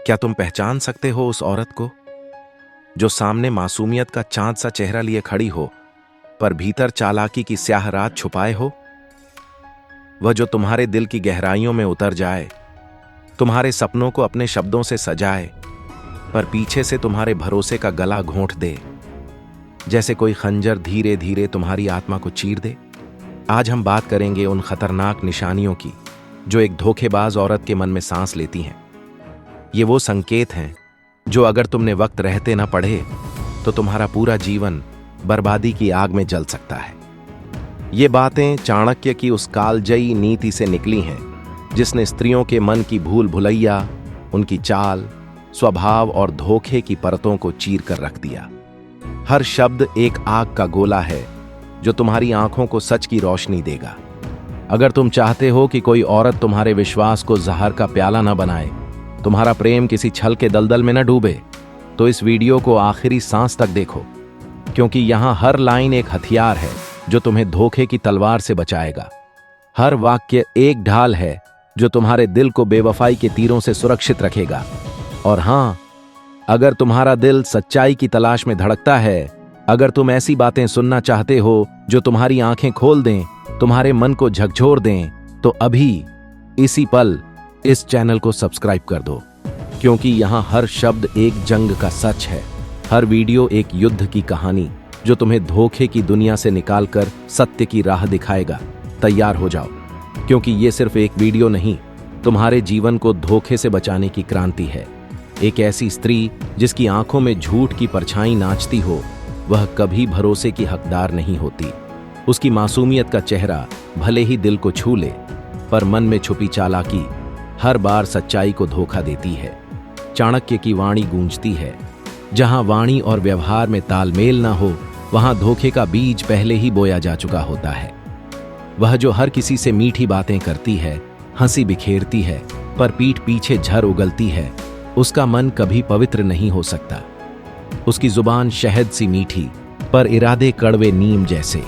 क्या तुम पहचान सकते हो उस औरत को जो सामने मासूमियत का चांद सा चेहरा लिए खड़ी हो, पर भीतर चालाकी की स्याह रात छुपाए हो? वह जो तुम्हारे दिल की गहराइयों में उतर जाए, तुम्हारे सपनों को अपने शब्दों से सजाए, पर पीछे से तुम्हारे भरोसे का गला घोंट दे, जैसे कोई खंजर धीरे धीरे तुम्हारी आत्मा को चीर दे। आज हम बात करेंगे उन खतरनाक निशानियों की जो एक धोखेबाज औरत के मन में सांस लेती हैं। ये वो संकेत हैं जो अगर तुमने वक्त रहते न पढ़े तो तुम्हारा पूरा जीवन बर्बादी की आग में जल सकता है। ये बातें चाणक्य की उस कालजयी नीति से निकली हैं जिसने स्त्रियों के मन की भूल भुलैया, उनकी चाल, स्वभाव और धोखे की परतों को चीर कर रख दिया। हर शब्द एक आग का गोला है जो तुम्हारी आंखों को सच की रोशनी देगा। अगर तुम चाहते हो कि कोई औरत तुम्हारे विश्वास को जहर का प्याला न बनाए, तुम्हारा प्रेम किसी छल के दलदल में न डूबे, तो इस वीडियो को आखिरी सांस तक देखो, क्योंकि यहां हर लाइन एक हथियार है जो तुम्हें धोखे की तलवार से बचाएगा। हर वाक्य एक ढाल है जो तुम्हारे दिल को बेवफाई के तीरों से सुरक्षित रखेगा। और हां, अगर तुम्हारा दिल सच्चाई की तलाश में धड़कता है, अगर तुम ऐसी बातें सुनना चाहते हो जो तुम्हारी आंखें खोल दें, तुम्हारे मन को झकझोर दें, तो अभी इसी पल इस चैनल को सब्सक्राइब कर दो, क्योंकि यहां हर शब्द एक जंग का सच है। हर वीडियो एक युद्ध की कहानी जो तुम्हें धोखे की दुनिया से निकालकर सत्य की राह दिखाएगा। तैयार हो जाओ, क्योंकि ये सिर्फ एक वीडियो नहीं, तुम्हारे जीवन को धोखे से बचाने की क्रांति है। एक ऐसी स्त्री जिसकी आंखों में झूठ की परछाई नाचती हो, वह कभी भरोसे की हकदार नहीं होती। उसकी मासूमियत का चेहरा भले ही दिल को छू ले, पर मन में छुपी चालाकी हर बार सच्चाई को धोखा देती है। चाणक्य की वाणी गूंजती है, जहां वाणी और व्यवहार में तालमेल ना हो, वहां धोखे का बीज पहले ही बोया जा चुका होता है। वह जो हर किसी से मीठी बातें करती है, हंसी बिखेरती है, पर पीठ पीछे झर उगलती है, उसका मन कभी पवित्र नहीं हो सकता। उसकी जुबान शहद सी मीठी, पर इरादे कड़वे नीम जैसे।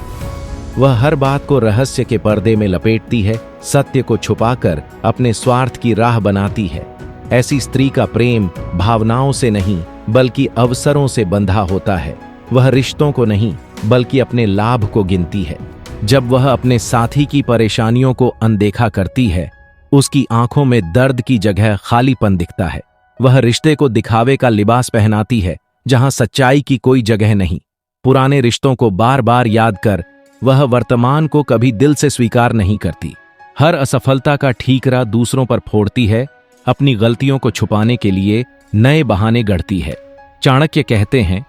वह हर बात को रहस्य के पर्दे में लपेटती है, सत्य को छुपाकर अपने स्वार्थ की राह बनाती है। ऐसी स्त्री का प्रेम भावनाओं से नहीं बल्कि अवसरों से बंधा होता है। वह रिश्तों को नहीं बल्कि अपने लाभ को गिनती है। जब वह अपने साथी की परेशानियों को अनदेखा करती है, उसकी आंखों में दर्द की जगह खालीपन दिखता है। वह रिश्ते को दिखावे का लिबास पहनाती है, जहां सच्चाई की कोई जगह नहीं। पुराने रिश्तों को बार बार याद कर वह वर्तमान को कभी दिल से स्वीकार नहीं करती। हर असफलता का ठीकरा दूसरों पर फोड़ती है, अपनी गलतियों को छुपाने के लिए नए बहाने गढ़ती है। चाणक्य कहते हैं,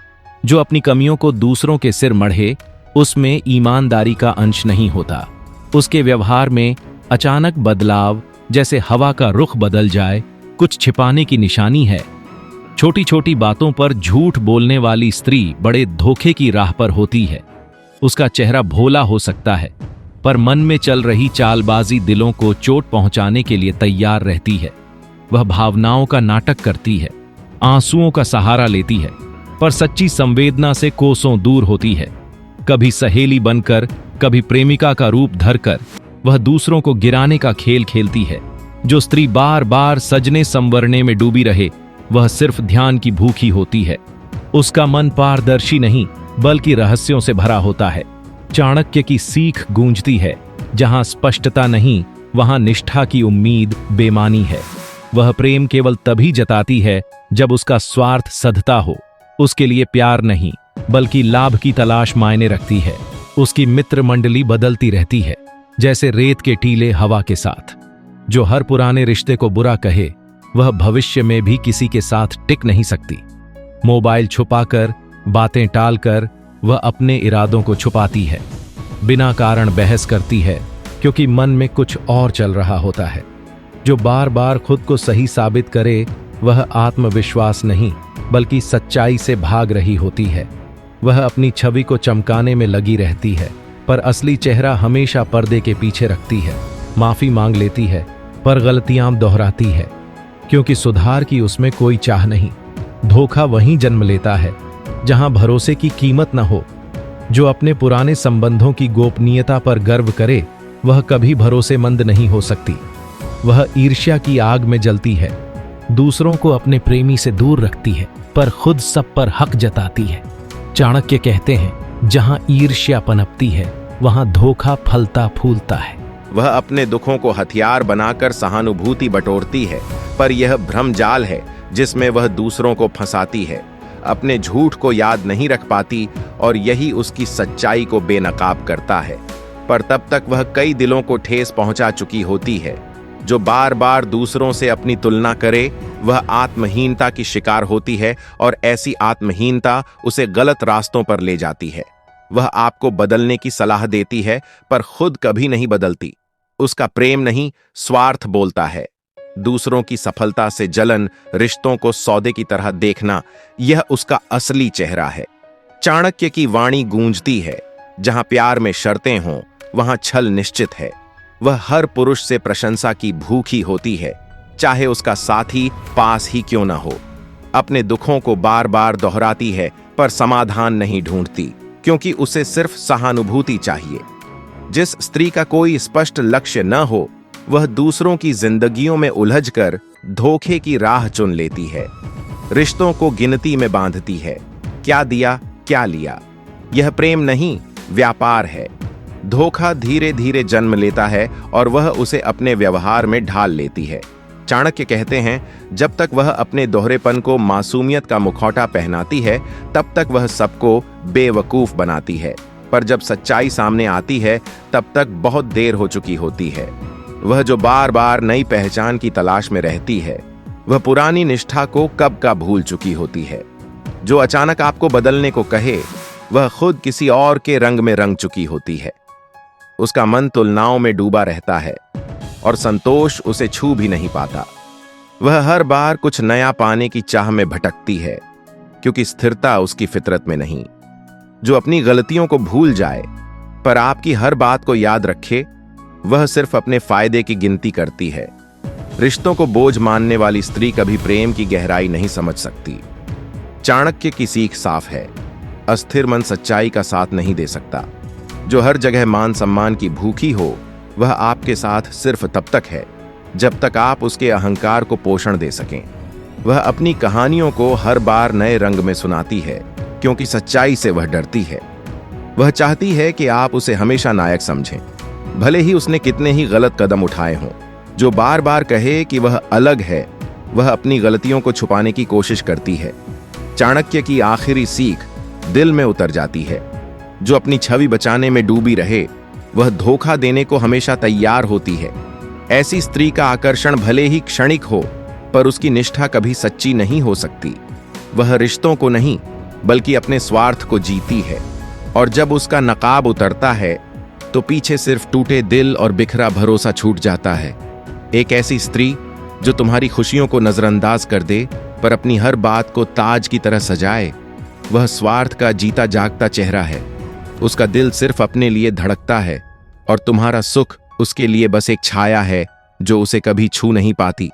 जो अपनी कमियों को दूसरों के सिर मढ़े, उसमें ईमानदारी का अंश नहीं होता। उसके व्यवहार में अचानक बदलाव, जैसे हवा का रुख बदल जाए, कुछ छिपाने की निशानी है। छोटी छोटी बातों पर झूठ बोलने वाली स्त्री बड़े धोखे की राह पर होती है। उसका चेहरा भोला हो सकता है, पर मन में चल रही चालबाजी दिलों को चोट पहुंचाने के लिए तैयार रहती है। वह भावनाओं का नाटक करती है, आंसुओं का सहारा लेती है, पर सच्ची संवेदना से कोसों दूर होती है। कभी सहेली बनकर, कभी प्रेमिका का रूप धरकर वह दूसरों को गिराने का खेल खेलती है। जो स्त्री बार बार सजने संवरने में डूबी रहे, वह सिर्फ ध्यान की भूखी होती है। उसका मन पारदर्शी नहीं बल्कि रहस्यों से भरा होता है। चाणक्य की सीख गूंजती है, जहां स्पष्टता नहीं वहां निष्ठा की उम्मीद बेमानी है। वह प्रेम केवल तभी जताती है जब उसका स्वार्थ सधता हो। उसके लिए प्यार नहीं बल्कि लाभ की तलाश मायने रखती है। उसकी मित्र मंडली बदलती रहती है, जैसे रेत के टीले हवा के साथ। जो हर पुराने रिश्ते को बुरा कहे, वह भविष्य में भी किसी के साथ टिक नहीं सकती। मोबाइल छुपाकर, बातें टालकर वह अपने इरादों को छुपाती है। बिना कारण बहस करती है, क्योंकि मन में कुछ और चल रहा होता है। जो बार बार खुद को सही साबित करे, वह आत्मविश्वास नहीं बल्कि सच्चाई से भाग रही होती है। वह अपनी छवि को चमकाने में लगी रहती है, पर असली चेहरा हमेशा पर्दे के पीछे रखती है। माफी मांग लेती है, पर गलतियां दोहराती है, क्योंकि सुधार की उसमें कोई चाह नहीं। धोखा वहीं जन्म लेता है जहां भरोसे की कीमत न हो। जो अपने पुराने संबंधों की गोपनीयता पर गर्व करे, वह कभी भरोसेमंद नहीं हो सकती। वह ईर्ष्या की आग में जलती है, दूसरों को अपने प्रेमी से दूर रखती है पर खुद सब पर हक जताती है। चाणक्य कहते हैं, जहां ईर्ष्या पनपती है वहां धोखा फलता फूलता है। वह अपने दुखों को हथियार बनाकर सहानुभूति बटोरती है, पर यह भ्रमजाल है जिसमें वह दूसरों को फंसाती है। अपने झूठ को याद नहीं रख पाती और यही उसकी सच्चाई को बेनकाब करता है। पर तब तक वह कई दिलों को ठेस पहुंचा चुकी होती है। जो बार बार दूसरों से अपनी तुलना करे वह आत्महीनता की शिकार होती है और ऐसी आत्महीनता उसे गलत रास्तों पर ले जाती है। वह आपको बदलने की सलाह देती है पर खुद कभी नहीं बदलती। उसका प्रेम नहीं, स्वार्थ बोलता है। दूसरों की सफलता से जलन, रिश्तों को सौदे की तरह देखना, यह उसका असली चेहरा है। चाणक्य की वाणी गूंजती है, जहां प्यार में शर्तें हों वहां छल निश्चित है। वह हर पुरुष से प्रशंसा की भूखी होती है, चाहे उसका साथी पास ही क्यों न हो। अपने दुखों को बार बार दोहराती है पर समाधान नहीं ढूंढती, क्योंकि उसे सिर्फ सहानुभूति चाहिए। जिस स्त्री का कोई स्पष्ट लक्ष्य न हो वह दूसरों की जिंदगियों में उलझकर धोखे की राह चुन लेती है। रिश्तों को गिनती में बांधती है, क्या दिया क्या लिया। यह प्रेम नहीं, व्यापार है। धोखा धीरे धीरे जन्म लेता है और वह उसे अपने व्यवहार में ढाल लेती है। चाणक्य कहते हैं, जब तक वह अपने दोहरेपन को मासूमियत का मुखौटा पहनाती है तब तक वह सबको बेवकूफ बनाती है, पर जब सच्चाई सामने आती है तब तक बहुत देर हो चुकी होती है। वह जो बार बार नई पहचान की तलाश में रहती है वह पुरानी निष्ठा को कब का भूल चुकी होती है। जो अचानक आपको बदलने को कहे वह खुद किसी और के रंग में रंग चुकी होती है। उसका मन तुलनाओं में डूबा रहता है और संतोष उसे छू भी नहीं पाता। वह हर बार कुछ नया पाने की चाह में भटकती है, क्योंकि स्थिरता उसकी फितरत में नहीं। जो अपनी गलतियों को भूल जाए पर आपकी हर बात को याद रखे वह सिर्फ अपने फायदे की गिनती करती है। रिश्तों को बोझ मानने वाली स्त्री कभी प्रेम की गहराई नहीं समझ सकती। चाणक्य की सीख साफ है, अस्थिर मन सच्चाई का साथ नहीं दे सकता। जो हर जगह मान सम्मान की भूखी हो वह आपके साथ सिर्फ तब तक है जब तक आप उसके अहंकार को पोषण दे सकें। वह अपनी कहानियों को हर बार नए रंग में सुनाती है, क्योंकि सच्चाई से वह डरती है। वह चाहती है कि आप उसे हमेशा नायक समझें, भले ही उसने कितने ही गलत कदम उठाए हों। जो बार बार कहे कि वह अलग है वह अपनी गलतियों को छुपाने की कोशिश करती है। चाणक्य की आखिरी सीख दिल में उतर जाती है। जो अपनी छवि बचाने में डूबी रहे वह धोखा देने को हमेशा तैयार होती है। ऐसी स्त्री का आकर्षण भले ही क्षणिक हो पर उसकी निष्ठा कभी सच्ची नहीं हो सकती। वह रिश्तों को नहीं बल्कि अपने स्वार्थ को जीती है, और जब उसका नकाब उतरता है तो पीछे सिर्फ टूटे दिल और बिखरा भरोसा छूट जाता है। एक ऐसी स्त्री जो तुम्हारी खुशियों को नजरअंदाज कर दे पर अपनी हर बात को ताज की तरह सजाए, वह स्वार्थ का जीता जागता चेहरा है। उसका दिल सिर्फ अपने लिए धड़कता है और तुम्हारा सुख उसके लिए बस एक छाया है जो उसे कभी छू नहीं पाती।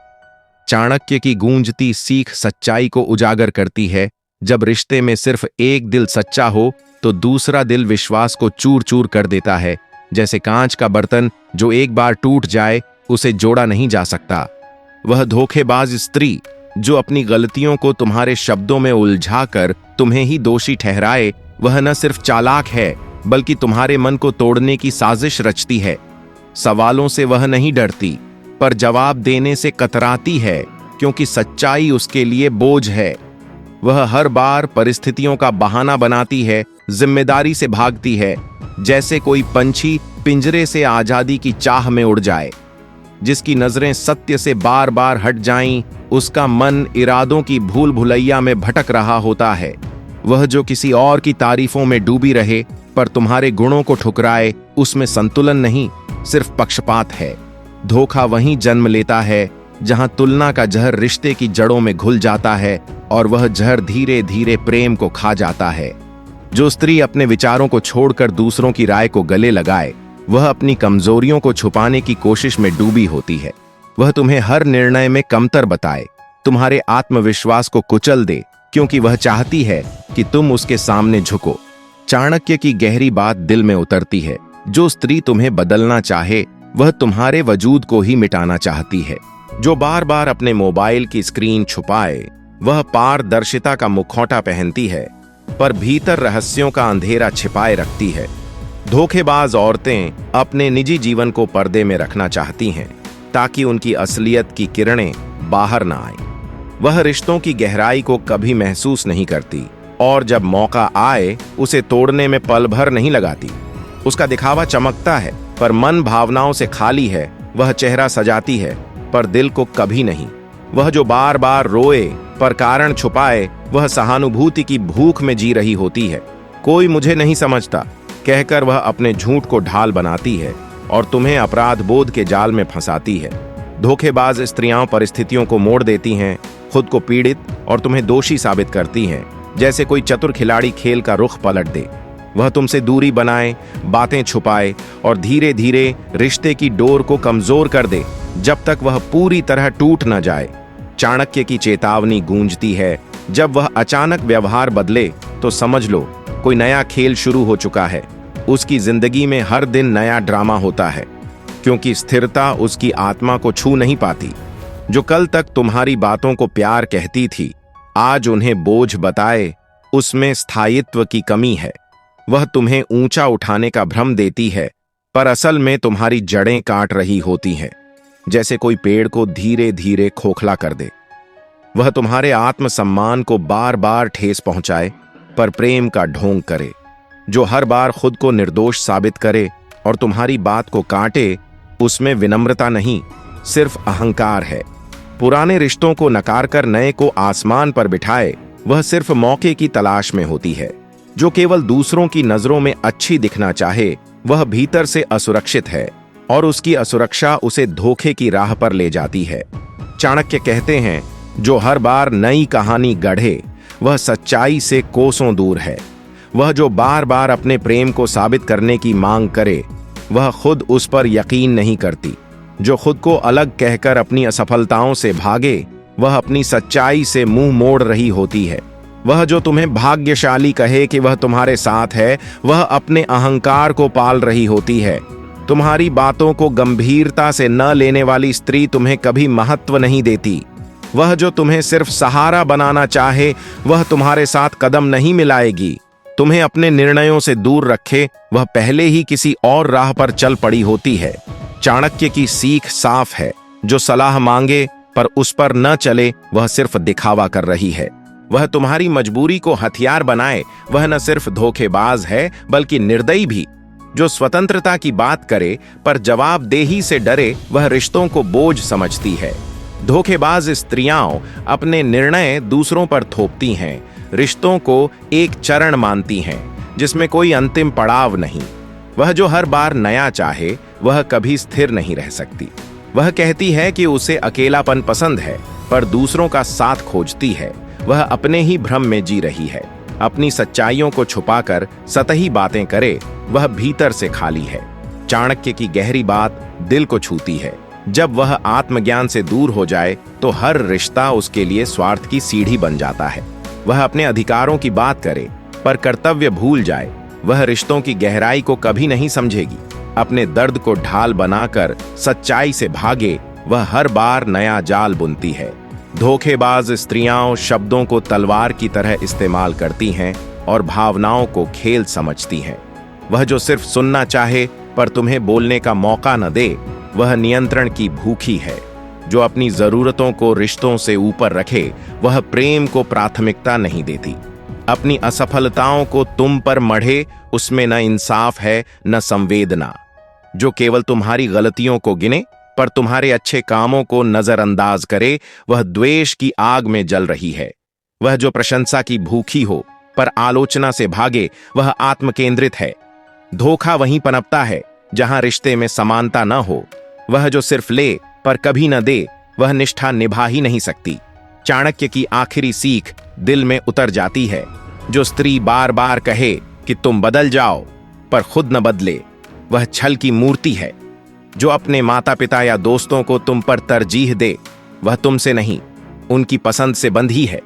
चाणक्य की गूंजती सीख सच्चाई को उजागर करती है। जब रिश्ते में सिर्फ एक दिल सच्चा हो तो दूसरा दिल विश्वास को चूर चूर कर देता है। जैसे कांच का बर्तन जो एक बार टूट जाए उसे जोड़ा नहीं जा सकता। वह धोखेबाज स्त्री जो अपनी गलतियों को तुम्हारे शब्दों में उलझाकर तुम्हें ही दोषी ठहराए, वह न सिर्फ चालाक है बल्कि तुम्हारे मन को तोड़ने की साजिश रचती है। सवालों से वह नहीं डरती पर जवाब देने से कतराती है, क्योंकि सच्चाई उसके लिए बोझ है। वह हर बार परिस्थितियों का बहाना बनाती है, जिम्मेदारी से भागती है, जैसे कोई पंछी पिंजरे से आजादी की चाह में उड़ जाए। जिसकी नजरें सत्य से बार बार हट जाएं, उसका मन इरादों की भूल भुलैया में भटक रहा होता है। वह जो किसी और की तारीफों में डूबी रहे पर तुम्हारे गुणों को ठुकराए, उसमें संतुलन नहीं सिर्फ पक्षपात है। धोखा वहीं जन्म लेता है जहां तुलना का जहर रिश्ते की जड़ों में घुल जाता है और वह जहर धीरे धीरे प्रेम को खा जाता है। जो स्त्री अपने विचारों को छोड़कर दूसरों की राय को गले लगाए, वह अपनी कमजोरियों को छुपाने की कोशिश में डूबी होती है। वह तुम्हें हर निर्णय में कमतर बताए, तुम्हारे आत्मविश्वास को कुचल दे, क्योंकि वह चाहती है कि तुम उसके सामने झुको। चाणक्य की गहरी बात दिल में उतरती है। जो स्त्री तुम्हें बदलना चाहे वह तुम्हारे वजूद को ही मिटाना चाहती है। जो बार बार अपने मोबाइल की स्क्रीन छुपाए, वह पारदर्शिता का मुखौटा पहनती है पर भीतर रहस्यों का अंधेरा छिपाए रखती है। धोखेबाज औरतें अपने निजी जीवन को पर्दे में रखना चाहती हैं ताकि उनकी असलियत की किरणें बाहर ना आए। वह रिश्तों की गहराई को कभी महसूस नहीं करती और जब मौका आए उसे तोड़ने में पल भर नहीं लगाती। उसका दिखावा चमकता है पर मन भावनाओं से खाली है। वह चेहरा सजाती है पर दिल को कभी नहीं। वह जो बार बार रोए पर कारण छुपाए, वह सहानुभूति की भूख में जी रही होती है। कोई मुझे नहीं समझता कहकर वह अपने झूठ को ढाल बनाती है और तुम्हें अपराध बोध के जाल में फंसाती है। धोखेबाज स्त्रियां परिस्थितियों को मोड़ देती हैं, खुद को पीड़ित और तुम्हें दोषी साबित करती हैं, जैसे कोई चतुर खिलाड़ी खेल का रुख पलट दे। वह तुमसे दूरी बनाए, बातें छुपाए और धीरे धीरे रिश्ते की डोर को कमजोर कर दे जब तक वह पूरी तरह टूट न जाए। चाणक्य की चेतावनी गूंजती है, जब वह अचानक व्यवहार बदले तो समझ लो कोई नया खेल शुरू हो चुका है। उसकी जिंदगी में हर दिन नया ड्रामा होता है, क्योंकि स्थिरता उसकी आत्मा को छू नहीं पाती। जो कल तक तुम्हारी बातों को प्यार कहती थी, आज उन्हें बोझ बताए उसमें स्थायित्व की कमी है। वह तुम्हें ऊंचा उठाने का भ्रम देती है पर असल में तुम्हारी जड़ें काट रही होती हैं, जैसे कोई पेड़ को धीरे धीरे खोखला कर दे। वह तुम्हारे आत्मसम्मान को बार बार ठेस पहुंचाए पर प्रेम का ढोंग करे। जो हर बार खुद को निर्दोष साबित करे और तुम्हारी बात को काटे, उसमें विनम्रता नहीं, सिर्फ अहंकार है। पुराने रिश्तों को नकार कर नए को आसमान पर बिठाए, वह सिर्फ मौके की तलाश में होती है। जो केवल दूसरों की नजरों में अच्छी दिखना चाहे, वह भीतर से असुरक्षित है और उसकी असुरक्षा उसे धोखे की राह पर ले जाती है। चाणक्य कहते हैं, जो हर बार नई कहानी गढ़े, वह सच्चाई से कोसों दूर है। वह जो बार बार अपने प्रेम को साबित करने की मांग करे, वह खुद उस पर यकीन नहीं करती। जो खुद को अलग कहकर अपनी असफलताओं से भागे, वह अपनी सच्चाई से मुंह मोड़ रही होती है। वह जो तुम्हें भाग्यशाली कहे कि वह तुम्हारे साथ है, वह अपने अहंकार को पाल रही होती है। तुम्हारी बातों को गंभीरता से न लेने वाली स्त्री तुम्हें कभी महत्व नहीं देती। वह जो तुम्हें सिर्फ सहारा बनाना चाहे, वह तुम्हारे साथ कदम नहीं मिलाएगी। तुम्हें अपने निर्णयों से दूर रखे, वह पहले ही किसी और राह पर चल पड़ी होती है। चाणक्य की सीख साफ है, जो सलाह मांगे पर उस पर न चले, वह सिर्फ दिखावा कर रही है। वह तुम्हारी मजबूरी को हथियार बनाए, वह न सिर्फ धोखेबाज है बल्कि निर्दयी भी। जो स्वतंत्रता की बात करे पर जवाबदेही से डरे, वह रिश्तों को बोझ समझती है। धोखेबाज स्त्रियां अपने निर्णय दूसरों पर थोपती हैं, रिश्तों को एक चरण मानती हैं जिसमें कोई अंतिम पड़ाव नहीं। वह जो हर बार नया चाहे, वह कभी स्थिर नहीं रह सकती। वह कहती है कि उसे अकेलापन पसंद है पर दूसरों का साथ खोजती है। वह अपने ही भ्रम में जी रही है। अपनी सच्चाइयों को छुपाकर सतही बातें करे, वह भीतर से खाली है। चाणक्य की गहरी बात दिल को छूती है। जब वह आत्मज्ञान से दूर हो जाए तो हर रिश्ता उसके लिए स्वार्थ की सीढ़ी बन जाता है। वह अपने अधिकारों की बात करे पर कर्तव्य भूल जाए, वह रिश्तों की गहराई को कभी नहीं समझेगी। अपने दर्द को ढाल बनाकर सच्चाई से भागे, वह हर बार नया जाल बुनती है। धोखेबाज स्त्रियां शब्दों को तलवार की तरह इस्तेमाल करती हैं और भावनाओं को खेल समझती हैं। वह जो सिर्फ सुनना चाहे पर तुम्हें बोलने का मौका न दे, वह नियंत्रण की भूखी है। जो अपनी जरूरतों को रिश्तों से ऊपर रखे, वह प्रेम को प्राथमिकता नहीं देती। अपनी असफलताओं को तुम पर मढ़े, उसमें न इंसाफ है न संवेदना। जो केवल तुम्हारी गलतियों को गिने पर तुम्हारे अच्छे कामों को नजरअंदाज करे, वह द्वेष की आग में जल रही है। वह जो प्रशंसा की भूखी हो पर आलोचना से भागे, वह आत्मकेंद्रित है। धोखा वहीं पनपता है जहां रिश्ते में समानता न हो। वह जो सिर्फ ले पर कभी न दे, वह निष्ठा निभा ही नहीं सकती। चाणक्य की आखिरी सीख दिल में उतर जाती है। जो स्त्री बार बार कहे कि तुम बदल जाओ पर खुद न बदले, वह छल की मूर्ति है। जो अपने माता पिता या दोस्तों को तुम पर तरजीह दे, वह तुमसे नहीं, उनकी पसंद से बंधी है।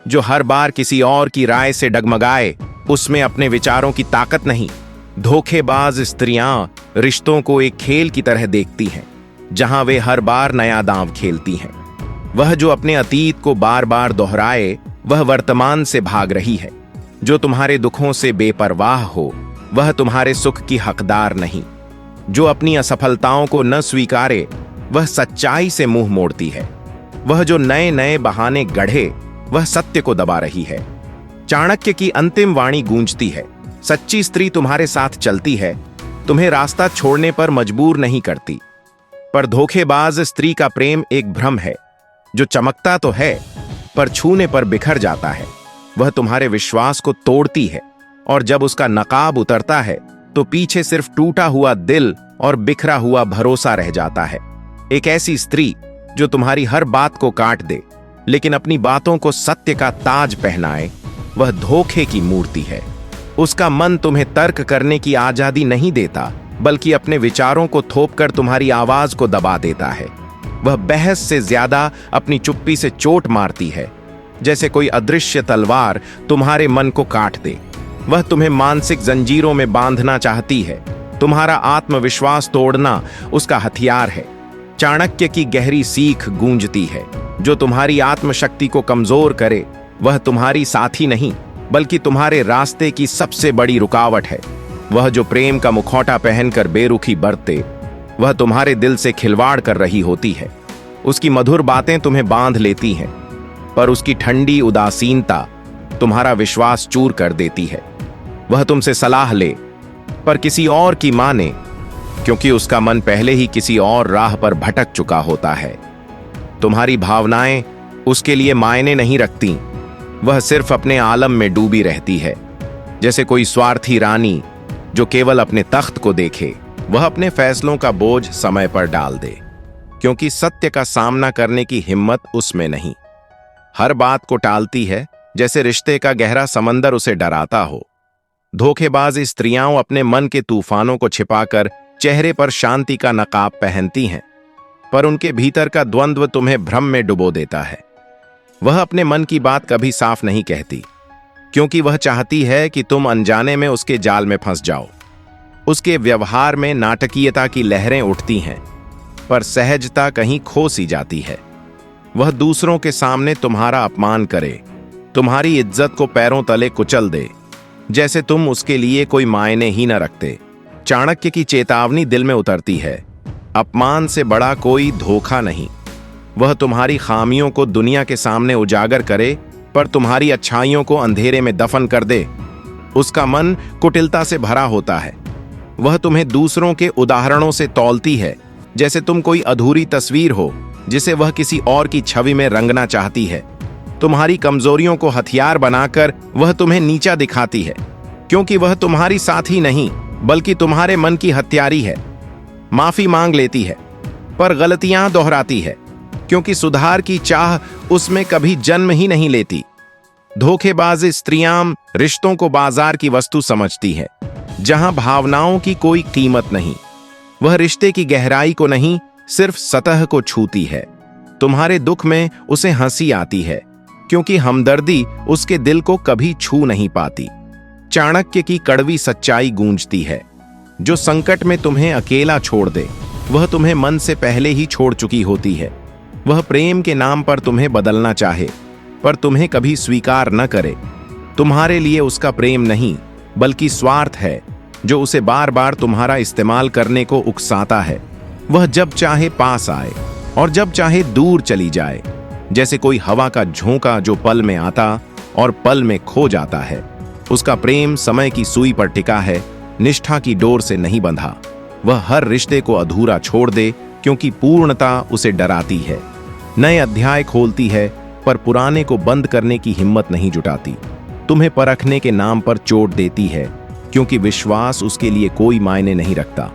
जो हर बार किसी और की राय से डगमगाए, उसमें अपने विचारों की ताकत नहीं। धोखेबाज स्त्रियां रिश्तों को एक खेल की तरह देखती हैं, जहां वे हर बार नया दांव खेलती हैं। वह जो अपने अतीत को बार बार दोहराए, वह वर्तमान से भाग रही है। जो तुम्हारे दुखों से बेपरवाह हो, वह तुम्हारे सुख की हकदार नहीं। जो अपनी असफलताओं को न स्वीकारे, वह सच्चाई से मुंह मोड़ती है। वह जो नए नए बहाने गढ़े, वह सत्य को दबा रही है। चाणक्य की अंतिम वाणी गूंजती है, सच्ची स्त्री तुम्हारे साथ चलती है, तुम्हें रास्ता छोड़ने पर मजबूर नहीं करती। पर धोखेबाज स्त्री का प्रेम एक भ्रम है, जो चमकता तो है पर छूने पर बिखर जाता है। वह तुम्हारे विश्वास को तोड़ती है, और जब उसका नकाब उतरता है तो पीछे सिर्फ टूटा हुआ दिल और बिखरा हुआ भरोसा रह जाता है। एक ऐसी स्त्री जो तुम्हारी हर बात को काट दे, लेकिन अपनी बातों को सत्य का ताज पहनाए, वह धोखे की मूर्ति है। उसका मन तुम्हें तर्क करने की आजादी नहीं देता, बल्कि अपने विचारों को थोपकर तुम्हारी आवाज को दबा देता है। वह बहस से ज्यादा अपनी चुप्पी से चोट मारती है, जैसे कोई अदृश्य तलवार तुम्हारे मन को काट दे। वह तुम्हें मानसिक जंजीरों में बांधना चाहती है। तुम्हारा आत्मविश्वास तोड़ना उसका हथियार है। चाणक्य की गहरी सीख गूंजती है, जो तुम्हारी आत्मशक्ति को कमजोर करे, वह तुम्हारी साथी नहीं, बल्कि तुम्हारे रास्ते की सबसे बड़ी रुकावट है। वह जो प्रेम का मुखौटा पहनकर बेरुखी बरते, वह तुम्हारे दिल से खिलवाड़ कर रही होती है। उसकी मधुर बातें तुम्हें बांध लेती हैं, पर उसकी ठंडी उदासीनता तुम्हारा विश्वास चूर कर देती है। वह तुमसे सलाह ले, पर किसी और की माने, क्योंकि उसका मन पहले ही किसी और राह पर भटक चुका होता है। तुम्हारी भावनाएं उसके लिए मायने नहीं रखती। वह सिर्फ अपने आलम में डूबी रहती है, जैसे कोई स्वार्थी रानी जो केवल अपने तख्त को देखे। वह अपने फैसलों का बोझ समय पर डाल दे, क्योंकि सत्य का सामना करने की हिम्मत उसमें नहीं। हर बात को टालती है, जैसे रिश्ते का गहरा समंदर उसे डराता हो। धोखेबाज स्त्रियां अपने मन के तूफानों को छिपाकर चेहरे पर शांति का नकाब पहनती हैं, पर उनके भीतर का द्वंद्व तुम्हें भ्रम में डुबो देता है। वह अपने मन की बात कभी साफ नहीं कहती, क्योंकि वह चाहती है कि तुम अनजाने में उसके जाल में फंस जाओ। उसके व्यवहार में नाटकीयता की लहरें उठती हैं, पर सहजता कहीं खो सी जाती है। वह दूसरों के सामने तुम्हारा अपमान करे, तुम्हारी इज्जत को पैरों तले कुचल दे, जैसे तुम उसके लिए कोई मायने ही न रखते। चाणक्य की चेतावनी दिल में उतरती है, अपमान से बड़ा कोई धोखा नहीं। वह तुम्हारी खामियों को दुनिया के सामने उजागर करे, पर तुम्हारी अच्छाइयों को अंधेरे में दफन कर दे। उसका मन कुटिलता से भरा होता है। वह तुम्हें दूसरों के उदाहरणों से तौलती है, जैसे तुम कोई अधूरी तस्वीर हो जिसे वह किसी और की छवि में रंगना चाहती है। तुम्हारी कमजोरियों को हथियार बनाकर वह तुम्हें नीचा दिखाती है, क्योंकि वह तुम्हारी साथी नहीं, बल्कि तुम्हारे मन की हत्यारी है। माफी मांग लेती है, पर गलतियां दोहराती है, क्योंकि सुधार की चाह उसमें कभी जन्म ही नहीं लेती। धोखेबाज स्त्रियां रिश्तों को बाजार की वस्तु समझती है, जहां भावनाओं की कोई कीमत नहीं। वह रिश्ते की गहराई को नहीं, सिर्फ सतह को छूती है। तुम्हारे दुख में उसे हंसी आती है, क्योंकि हमदर्दी उसके दिल को कभी छू नहीं पाती। चाणक्य की कड़वी सच्चाई गूंजती है, जो संकट में तुम्हें अकेला छोड़ दे, वह तुम्हें मन से पहले ही छोड़ चुकी होती है। वह प्रेम के नाम पर तुम्हें बदलना चाहे, पर तुम्हें कभी स्वीकार न करे। तुम्हारे लिए उसका प्रेम नहीं, बल्कि स्वार्थ है, जो उसे बार बार तुम्हारा इस्तेमाल करने को उकसाता है। वह जब चाहे पास आए और जब चाहे दूर चली जाए, जैसे कोई हवा का झोंका जो पल में आता और पल में खो जाता है। उसका प्रेम समय की सुई पर टिका है, निष्ठा की डोर से नहीं बंधा। वह हर रिश्ते को अधूरा छोड़ दे, क्योंकि पूर्णता उसे डराती है। नए अध्याय खोलती है, पर पुराने को बंद करने की हिम्मत नहीं जुटाती। तुम्हें परखने के नाम पर चोट देती है, क्योंकि विश्वास उसके लिए कोई मायने नहीं रखता।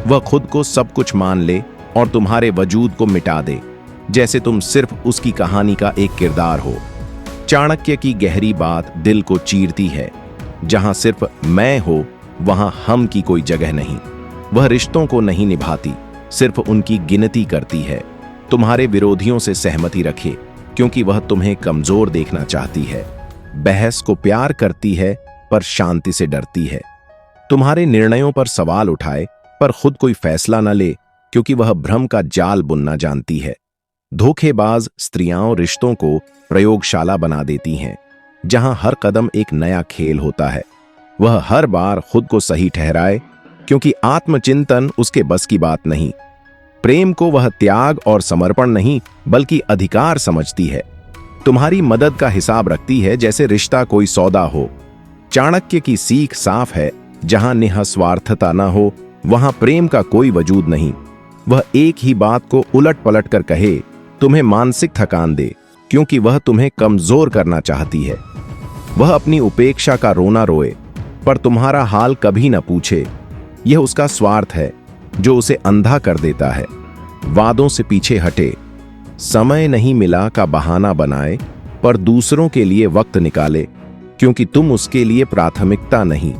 वह खुद को सब कुछ मान ले और तुम्हारे वजूद को मिटा दे, जैसे तुम सिर्फ उसकी कहानी का एक किरदार हो। चाणक्य की गहरी बात दिल को चीरती है। जहां सिर्फ मैं हो, वहां हम की कोई जगह नहीं। वह रिश्तों को नहीं निभाती, सिर्फ उनकी गिनती करती है। तुम्हारे विरोधियों से सहमति रखे, क्योंकि वह तुम्हें कमजोर देखना चाहती है। बहस को प्यार करती है, पर शांति से डरती है। तुम्हारे निर्णयों पर सवाल उठाए, पर खुद कोई फैसला न ले, क्योंकि वह भ्रम का जाल बुनना जानती है। धोखेबाज स्त्रियां रिश्तों को प्रयोगशाला बना देती हैं, जहां हर कदम एक नया खेल होता है। वह हर बार खुद को सही ठहराए, क्योंकि आत्मचिंतन उसके बस की बात नहीं। प्रेम को वह त्याग और समर्पण नहीं बल्कि अधिकार समझती है। तुम्हारी मदद का हिसाब रखती है जैसे रिश्ता कोई सौदा हो। चाणक्य की सीख साफ है, जहां निःस्वार्थता न हो वहां प्रेम का कोई वजूद नहीं। वह एक ही बात को उलट पलट कर कहे, तुम्हें मानसिक थकान दे, क्योंकि वह तुम्हें कमजोर करना चाहती है। वह अपनी उपेक्षा का रोना रोए, पर तुम्हारा हाल कभी न पूछे। यह उसका स्वार्थ है जो उसे अंधा कर देता है। वादों से पीछे हटे, समय नहीं मिला का बहाना बनाए, पर दूसरों के लिए वक्त निकाले, क्योंकि तुम उसके लिए प्राथमिकता नहीं।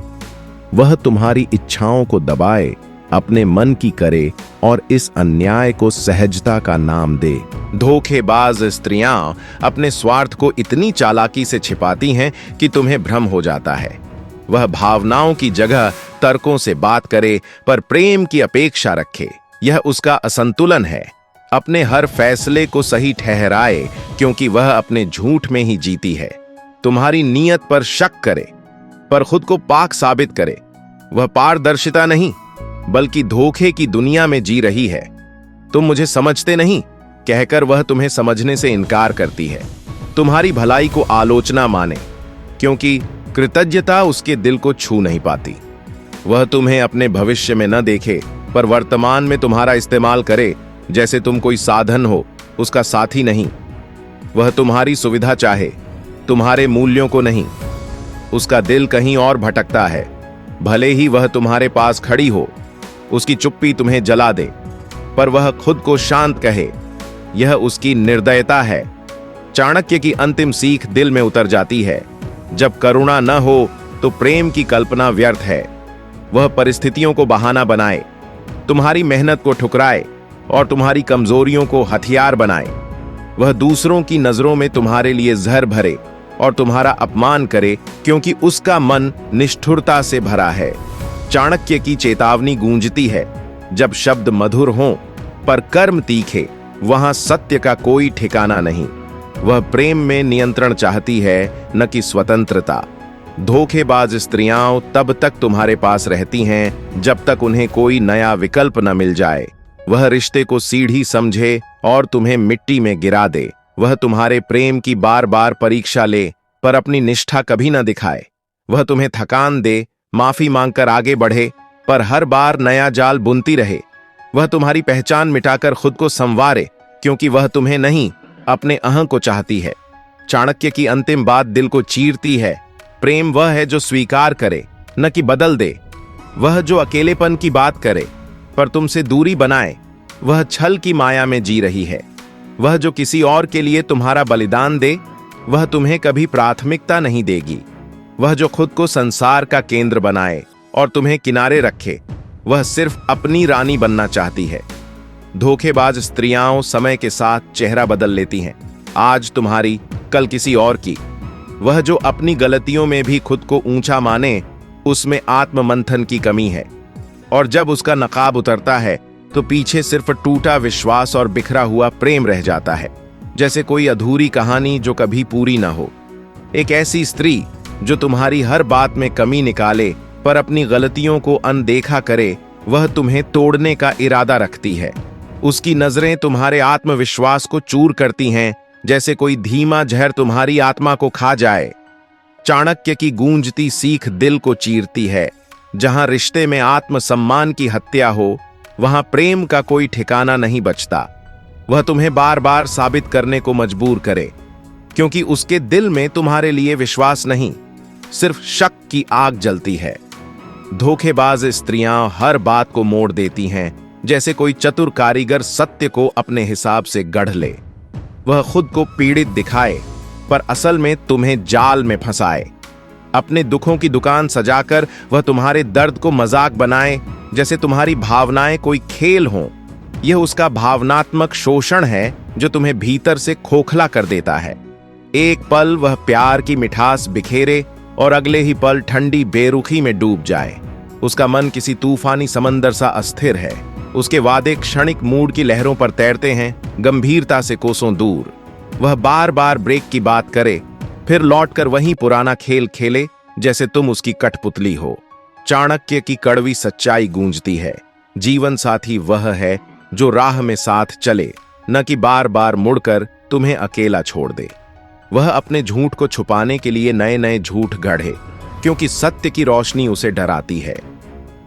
वह तुम्हारी इच्छाओं को दबाए, अपने मन की करे और इस अन्याय को सहजता का नाम दे। धोखेबाज स्त्रियां अपने स्वार्थ को इतनी चालाकी से छिपाती हैं कि तुम्हें भ्रम हो जाता है। वह भावनाओं की जगह तर्कों से बात करे, पर प्रेम की अपेक्षा रखे। यह उसका असंतुलन है। अपने हर फैसले को सही ठहराए, क्योंकि वह अपने झूठ में ही जीती है। तुम्हारी नीयत पर शक करे, पर खुद को पाक साबित करे। वह पारदर्शिता नहीं बल्कि धोखे की दुनिया में जी रही है। तुम मुझे समझते नहीं कहकर वह तुम्हें समझने से इनकार करती है। तुम्हारी भलाई को आलोचना माने, क्योंकि कृतज्ञता उसके दिल को छू नहीं पाती। वह तुम्हें अपने भविष्य में न देखे, पर वर्तमान में तुम्हारा इस्तेमाल करे जैसे तुम कोई साधन हो, उसका साथी नहीं। वह तुम्हारी सुविधा चाहे, तुम्हारे मूल्यों को नहीं। उसका दिल कहीं और भटकता है। भले ही वह तुम्हारे पास खड़ी हो, उसकी चुप्पी तुम्हें जला दे, पर वह खुद को शांत कहे। यह उसकी निर्दयता है। चाणक्य की अंतिम सीख दिल में उतर जाती है। जब करुणा न हो तो प्रेम की कल्पना व्यर्थ है। वह परिस्थितियों को बहाना बनाए, तुम्हारी मेहनत को ठुकराए और तुम्हारी कमजोरियों को हथियार बनाए। वह दूसरों की नजरों में तुम्हारे लिए जहर भरे और तुम्हारा अपमान करे, क्योंकि उसका मन निष्ठुरता से भरा है। चाणक्य की चेतावनी गूंजती है, जब शब्द मधुर हों पर कर्म तीखे, वहां सत्य का कोई ठिकाना नहीं। वह प्रेम में नियंत्रण चाहती है, न कि स्वतंत्रता। धोखेबाज स्त्रियां तब तक तुम्हारे पास रहती हैं जब तक उन्हें कोई नया विकल्प न मिल जाए। वह रिश्ते को सीढ़ी समझे और तुम्हें मिट्टी में गिरा दे। वह तुम्हारे प्रेम की बार बार परीक्षा ले, पर अपनी निष्ठा कभी न दिखाए। वह तुम्हें थकान दे, माफी मांगकर आगे बढ़े, पर हर बार नया जाल बुनती रहे। वह तुम्हारी पहचान मिटाकर खुद को संवारे, क्योंकि वह तुम्हें नहीं, अपने अहं को चाहती है। चाणक्य की अंतिम बात दिल को चीरती है। प्रेम वह है जो स्वीकार करे, न कि बदल दे। वह जो अकेलेपन की बात करे पर तुमसे दूरी बनाए, वह छल की माया में जी रही है। वह जो किसी और के लिए तुम्हारा बलिदान दे, वह तुम्हें कभी प्राथमिकता नहीं देगी। वह जो खुद को संसार का केंद्र बनाए और तुम्हें किनारे रखे, वह सिर्फ अपनी रानी बनना चाहती है। धोखेबाज स्त्रियां समय के साथ चेहरा बदल लेती हैं, आज तुम्हारी, कल किसी और की। वह जो अपनी गलतियों में भी खुद को ऊंचा माने, उसमें आत्ममंथन की कमी है। और जब उसका नकाब उतरता है तो पीछे सिर्फ टूटा विश्वास और बिखरा हुआ प्रेम रह जाता है, जैसे कोई अधूरी कहानी जो कभी पूरी ना हो। एक ऐसी स्त्री जो तुम्हारी हर बात में कमी निकाले पर अपनी गलतियों को अनदेखा करे, वह तुम्हें तोड़ने का इरादा रखती है। उसकी नजरें तुम्हारे आत्मविश्वास को चूर करती हैं, जैसे कोई धीमा जहर तुम्हारी आत्मा को खा जाए। चाणक्य की गूंजती सीख दिल को चीरती है। जहां रिश्ते में आत्मसम्मान की हत्या हो, वहां प्रेम का कोई ठिकाना नहीं बचता। वह तुम्हें बार बार साबित करने को मजबूर करे, क्योंकि उसके दिल में तुम्हारे लिए विश्वास नहीं, सिर्फ शक की आग जलती है। धोखेबाज स्त्रियां हर बात को मोड़ देती हैं, जैसे कोई चतुर कारीगर सत्य को अपने हिसाब से गढ़ ले। वह खुद को पीड़ित दिखाए, पर असल में तुम्हें जाल में फंसाए। अपने दुखों की दुकान सजाकर वह तुम्हारे दर्द को मजाक बनाए, जैसे तुम्हारी भावनाएं कोई खेल हों। यह उसका भावनात्मक शोषण है जो तुम्हें भीतर से खोखला कर देता है। एक पल वह प्यार की मिठास बिखेरे और अगले ही पल ठंडी बेरुखी में डूब जाए। उसका मन किसी तूफानी समंदर सा अस्थिर है। उसके वादे क्षणिक मूड की लहरों पर तैरते हैं, गंभीरता से कोसों दूर। वह बार बार ब्रेक की बात करे, फिर लौटकर वही पुराना खेल खेले जैसे तुम उसकी कठपुतली हो। चाणक्य की कड़वी सच्चाई गूंजती है, जीवन साथी वह है जो राह में साथ चले, न कि बार बार मुड़कर तुम्हें अकेला छोड़ दे। वह अपने झूठ को छुपाने के लिए नए नए झूठ गढ़े, क्योंकि सत्य की रोशनी उसे डराती है।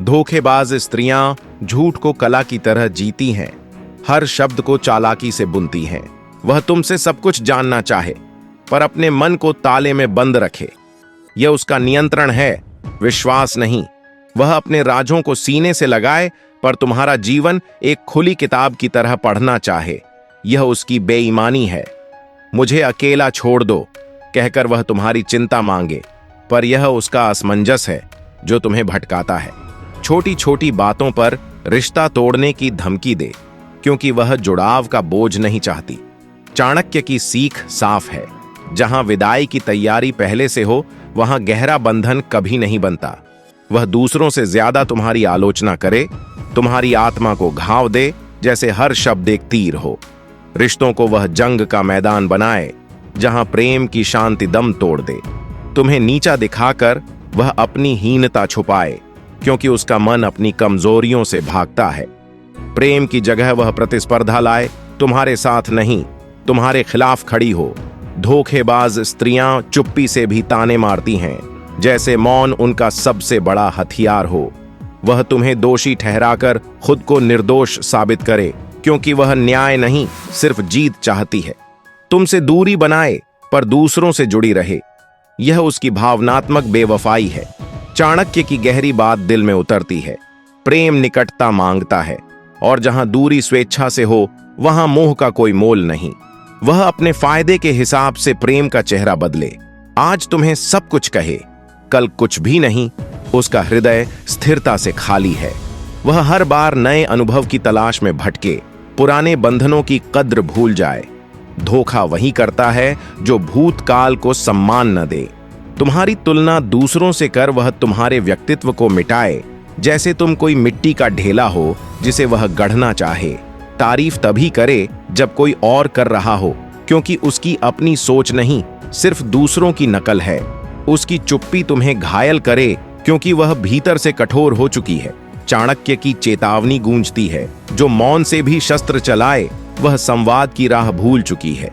धोखेबाज स्त्रियां झूठ को कला की तरह जीती हैं, हर शब्द को चालाकी से बुनती हैं। वह तुमसे सब कुछ जानना चाहे, पर अपने मन को ताले में बंद रखे। यह उसका नियंत्रण है, विश्वास नहीं। वह अपने राजों को सीने से लगाए, पर तुम्हारा जीवन एक खुली किताब की तरह पढ़ना चाहे। यह उसकी बेईमानी है। मुझे अकेला छोड़ दो कहकर वह तुम्हारी चिंता मांगे, पर यह उसका असमंजस है जो तुम्हें भटकाता है। छोटी छोटी बातों पर रिश्ता तोड़ने की धमकी दे, क्योंकि वह जुड़ाव का बोझ नहीं चाहती। चाणक्य की सीख साफ है, जहां विदाई की तैयारी पहले से हो, वहां गहरा बंधन कभी नहीं बनता। वह दूसरों से ज्यादा तुम्हारी आलोचना करे, तुम्हारी आत्मा को घाव दे जैसे हर शब्द एक तीर हो। रिश्तों को वह जंग का मैदान बनाए, जहां प्रेम की शांति दम तोड़ दे। तुम्हें नीचा दिखाकर वह अपनी हीनता छुपाए, क्योंकि उसका मन अपनी कमजोरियों से भागता है। प्रेम की जगह वह प्रतिस्पर्धा लाए, तुम्हारे साथ नहीं, तुम्हारे खिलाफ खड़ी हो। धोखेबाज स्त्रियां चुप्पी से भी ताने मारती हैं, जैसे मौन उनका सबसे बड़ा हथियार हो। वह तुम्हें दोषी ठहराकर खुद को निर्दोष साबित करे, क्योंकि वह न्याय नहीं, सिर्फ जीत चाहती है। तुमसे दूरी बनाए, पर दूसरों से जुड़ी रहे। यह उसकी भावनात्मक बेवफाई है। चाणक्य की गहरी बात दिल में उतरती है। प्रेम निकटता मांगता है, और जहां दूरी स्वेच्छा से हो, वहां मोह का कोई मोल नहीं। वह अपने फायदे के हिसाब से प्रेम का चेहरा बदले। आज तुम्हें सब कुछ कहे, कल कुछ भी नहीं। उसका हृदय स्थिरता से खाली है। वह हर बार नए अनुभव की तलाश में भटके, पुराने बंधनों की कद्र भूल जाए। धोखा वही करता है जो भूतकाल को सम्मान न दे। तुम्हारी तुलना दूसरों से कर वह तुम्हारे व्यक्तित्व को मिटाए, जैसे तुम कोई मिट्टी का ढेला हो जिसे वह गढ़ना चाहे। तारीफ तभी करे जब कोई और कर रहा हो, क्योंकि उसकी अपनी सोच नहीं, सिर्फ दूसरों की नकल है। उसकी चुप्पी तुम्हें घायल करे, क्योंकि वह भीतर से कठोर हो चुकी है। चाणक्य की चेतावनी गूंजती है, जो मौन से भी शस्त्र चलाए, वह संवाद की राह भूल चुकी है।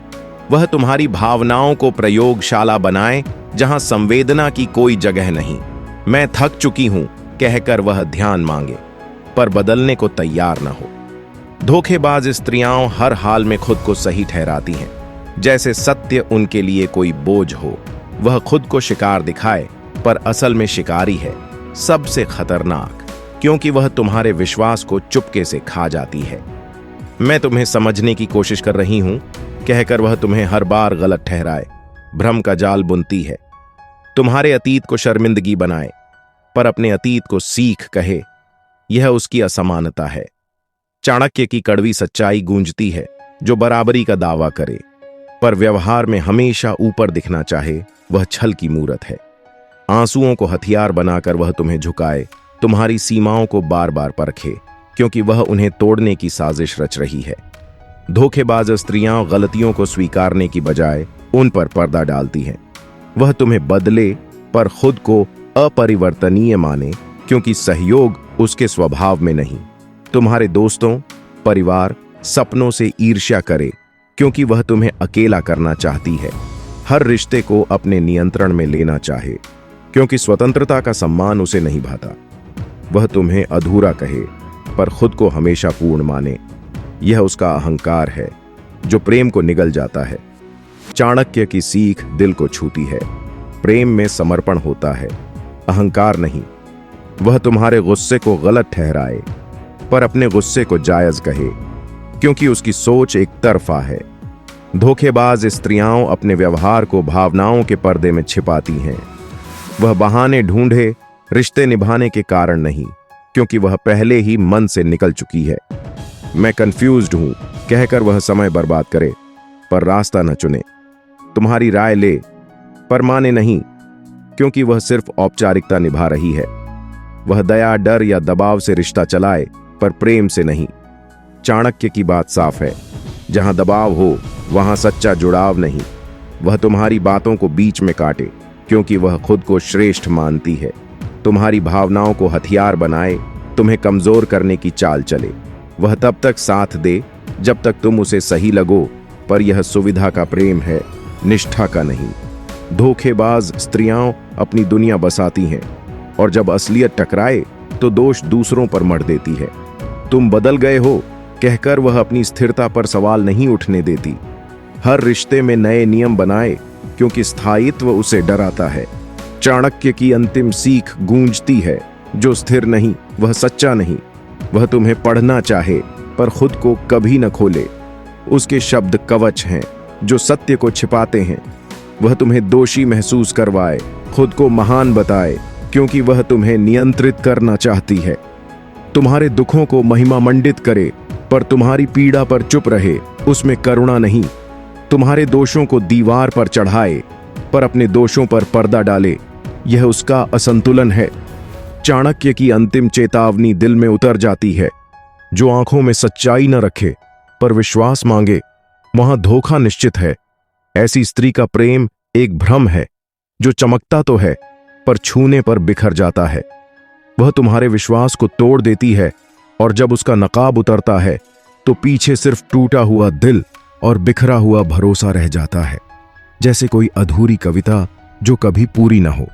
वह तुम्हारी भावनाओं को प्रयोगशाला बनाए, जहां संवेदना की कोई जगह नहीं। मैं थक चुकी हूं कहकर वह ध्यान मांगे, पर बदलने को तैयार न हो। धोखेबाज स्त्रियां हर हाल में खुद को सही ठहराती हैं, जैसे सत्य उनके लिए कोई बोझ हो। वह खुद को शिकार दिखाए, पर असल में शिकारी है, सबसे खतरनाक, क्योंकि वह तुम्हारे विश्वास को चुपके से खा जाती है। मैं तुम्हें समझने की कोशिश कर रही हूं कहकर वह तुम्हें हर बार गलत ठहराए, भ्रम का जाल बुनती है। तुम्हारे अतीत को शर्मिंदगी बनाए, पर अपने अतीत को सीख कहे, यह उसकी असमानता है। चाणक्य की कड़वी सच्चाई गूंजती है, जो बराबरी का दावा करे, पर व्यवहार में हमेशा ऊपर दिखना चाहे, वह छल की मूरत है। आंसुओं को हथियार बनाकर वह तुम्हें झुकाए, तुम्हारी सीमाओं को बार बार परखे, क्योंकि वह उन्हें तोड़ने की साजिश रच रही है। धोखेबाज स्त्रियां गलतियों को स्वीकारने की बजाय उन पर पर्दा डालती हैं। वह तुम्हें बदले, पर खुद को अपरिवर्तनीय माने, क्योंकि सहयोग उसके स्वभाव में नहीं। तुम्हारे दोस्तों, परिवार, सपनों से ईर्ष्या करे, क्योंकि वह तुम्हें अकेला करना चाहती है। हर रिश्ते को अपने नियंत्रण में लेना चाहे, क्योंकि स्वतंत्रता का सम्मान उसे नहीं भाता। वह तुम्हें अधूरा कहे, पर खुद को हमेशा पूर्ण माने। यह उसका अहंकार है, जो प्रेम को निगल जाता है। चाणक्य की सीख दिल को छूती है। प्रेम में समर्पण होता है, अहंकार नहीं। वह तुम्हारे गुस्से को गलत ठहराए, पर अपने गुस्से को जायज कहे, क्योंकि उसकी सोच एक तरफा है। धोखेबाज स्त्रियां अपने व्यवहार को भावनाओं के पर्दे में छिपाती हैं। वह बहाने ढूंढे, रिश्ते निभाने के कारण नहीं, क्योंकि वह पहले ही मन से निकल चुकी है। मैं कंफ्यूज्ड हूं कहकर वह समय बर्बाद करे, पर रास्ता न चुने। तुम्हारी राय ले, पर माने नहीं, क्योंकि वह सिर्फ औपचारिकता निभा रही है। वह दया, डर या दबाव से रिश्ता चलाए, पर प्रेम से नहीं। चाणक्य की बात साफ है, जहां दबाव हो वहां सच्चा जुड़ाव नहीं। वह तुम्हारी बातों को बीच में काटे क्योंकि वह खुद को श्रेष्ठ मानती है, तुम्हारी भावनाओं को हथियार बनाए, तुम्हें कमजोर करने की चाल चले। वह तब तक साथ दे जब तक तुम उसे सही लगो, पर यह सुविधा का प्रेम है, निष्ठा का नहीं। धोखेबाज स्त्रियां अपनी दुनिया बसाती हैं और जब असलियत टकराए तो दोष दूसरों पर मढ़ देती है। तुम बदल गए हो कहकर वह अपनी स्थिरता पर सवाल नहीं उठने देती। हर रिश्ते में नए नियम बनाए क्योंकि स्थायित्व उसे डराता है। चाणक्य की अंतिम सीख गूंजती है, जो स्थिर नहीं वह सच्चा नहीं। वह तुम्हें पढ़ना चाहे पर खुद को कभी न खोले। उसके शब्द कवच हैं जो सत्य को छिपाते हैं। वह तुम्हें दोषी महसूस करवाए, खुद को महान बताए क्योंकि वह तुम्हें नियंत्रित करना चाहती है। तुम्हारे दुखों को महिमा मंडित करे पर तुम्हारी पीड़ा पर चुप रहे, उसमें करुणा नहीं। तुम्हारे दोषों को दीवार पर चढ़ाए पर अपने दोषों पर पर्दा डाले, यह उसका असंतुलन है। चाणक्य की अंतिम चेतावनी दिल में उतर जाती है, जो आंखों में सच्चाई न रखे पर विश्वास मांगे, वहां धोखा निश्चित है। ऐसी स्त्री का प्रेम एक भ्रम है जो चमकता तो है पर छूने पर बिखर जाता है। वह तुम्हारे विश्वास को तोड़ देती है और जब उसका नकाब उतरता है तो पीछे सिर्फ टूटा हुआ दिल और बिखरा हुआ भरोसा रह जाता है, जैसे कोई अधूरी कविता जो कभी पूरी न हो।